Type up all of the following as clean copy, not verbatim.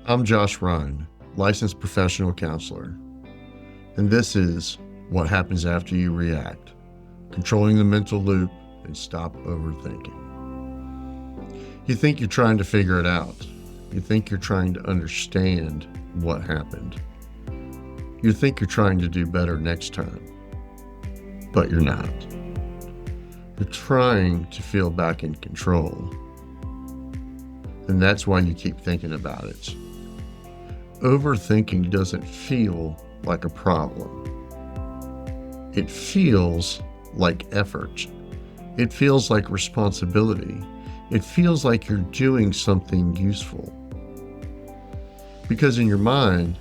I'm Josh Rine, licensed professional counselor, and this is what happens after you react, controlling the mental loop and stop overthinking. You think you're trying to figure it out. You think you're trying to understand what happened. You think you're trying to do better next time, but you're not. You're trying to feel back in control, and that's why you keep thinking about it. Overthinking doesn't feel like a problem. It feels like effort. It feels like responsibility. It feels like you're doing something useful. Because in your mind,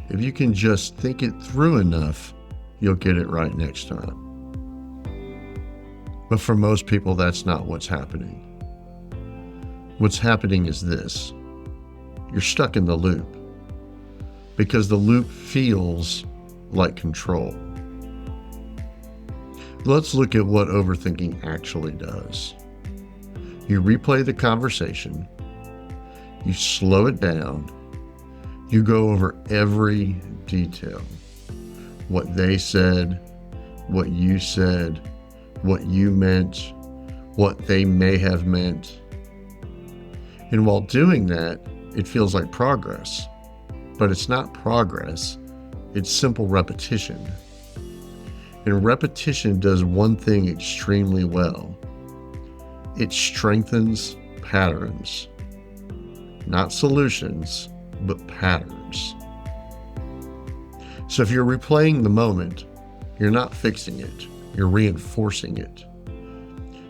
if you can just think it through enough, you'll get it right next time. But for most people, that's not what's happening. What's happening is this. You're stuck in the loop because the loop feels like control. Let's look at what overthinking actually does. You replay the conversation, you slow it down, you go over every detail. What they said, what you said, what you meant, what they may have meant. And while doing that, it feels like progress. But it's not progress, it's simple repetition. And repetition does one thing extremely well. It strengthens patterns. Not solutions, but patterns. So if you're replaying the moment, you're not fixing it, you're reinforcing it.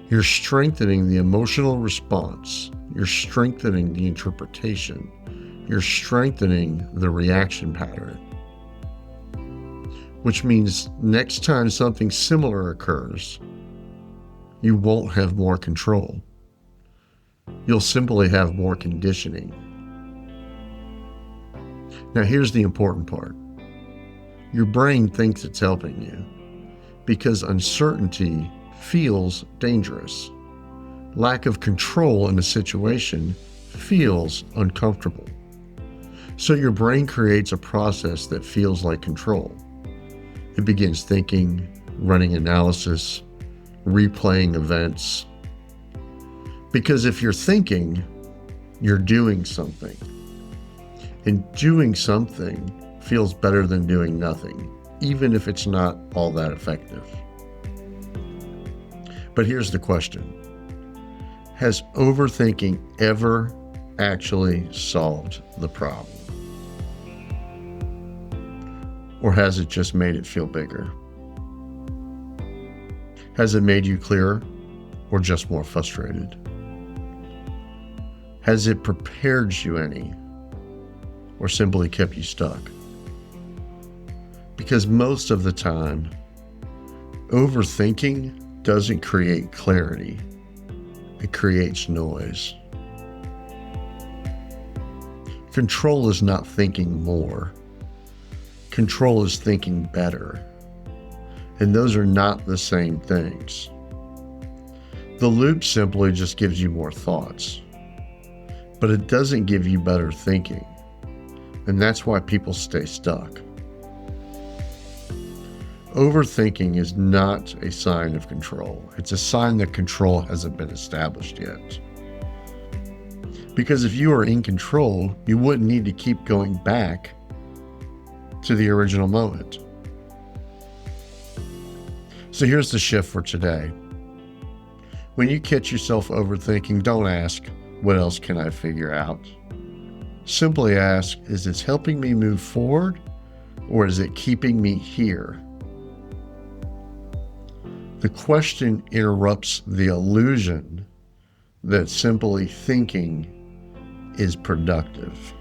You're strengthening the emotional response. You're strengthening the interpretation. You're strengthening the reaction pattern. Which means next time something similar occurs, you won't have more control. You'll simply have more conditioning. Now here's the important part. Your brain thinks it's helping you because uncertainty feels dangerous. Lack of control in a situation feels uncomfortable. So your brain creates a process that feels like control. It begins thinking, running analysis, replaying events. Because if you're thinking, you're doing something. And doing something feels better than doing nothing, even if it's not all that effective. But here's the question. Has overthinking ever actually solved the problem? Or has it just made it feel bigger? Has it made you clearer or just more frustrated? Has it prepared you any or simply kept you stuck? Because most of the time, overthinking doesn't create clarity. It creates noise. Control is not thinking more. Control is thinking better. And those are not the same things. The loop simply just gives you more thoughts. But it doesn't give you better thinking. And that's why people stay stuck. Overthinking is not a sign of control. It's a sign that control hasn't been established yet. Because if you are in control, you wouldn't need to keep going back to the original moment. So here's the shift for today. When you catch yourself overthinking, don't ask, what else can I figure out? Simply ask, is this helping me move forward or is it keeping me here? The question interrupts the illusion that simply thinking is productive.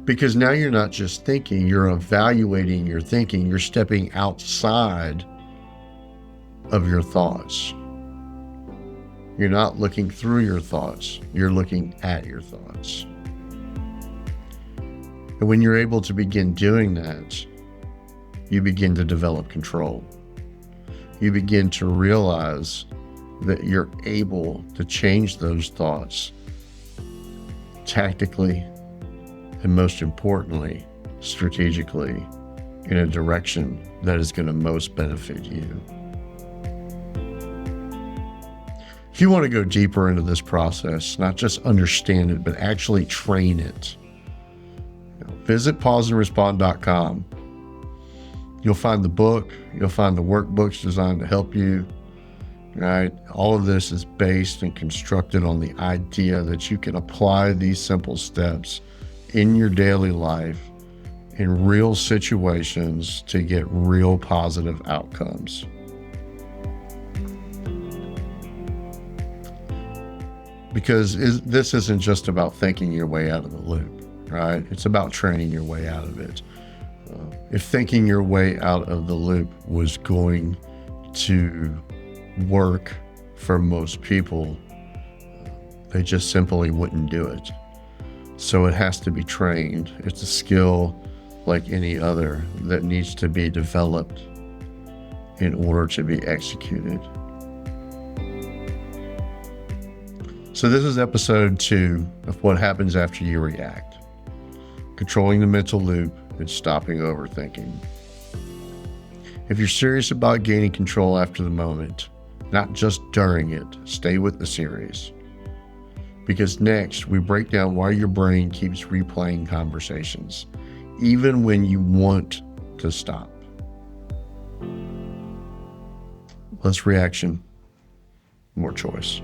Because now you're not just thinking, you're evaluating your thinking, you're stepping outside of your thoughts. You're not looking through your thoughts, you're looking at your thoughts. And when you're able to begin doing that, you begin to develop control. You begin to realize that you're able to change those thoughts tactically and most importantly, strategically, in a direction that is going to most benefit you. If you want to go deeper into this process, not just understand it, but actually train it, visit pauseandrespond.com. You'll find the book, you'll find the workbooks designed to help you, right? All of this is based and constructed on the idea that you can apply these simple steps in your daily life, in real situations, to get real positive outcomes. Because this isn't just about thinking your way out of the loop, right? It's about training your way out of it. If thinking your way out of the loop was going to work for most people, they just simply wouldn't do it. So it has to be trained. It's a skill like any other that needs to be developed in order to be executed. So this is episode 2 of what happens after you react. Controlling the mental loop and stopping overthinking. If you're serious about gaining control after the moment, not just during it, stay with the series. Because next, we break down why your brain keeps replaying conversations, even when you want to stop. Less reaction, more choice.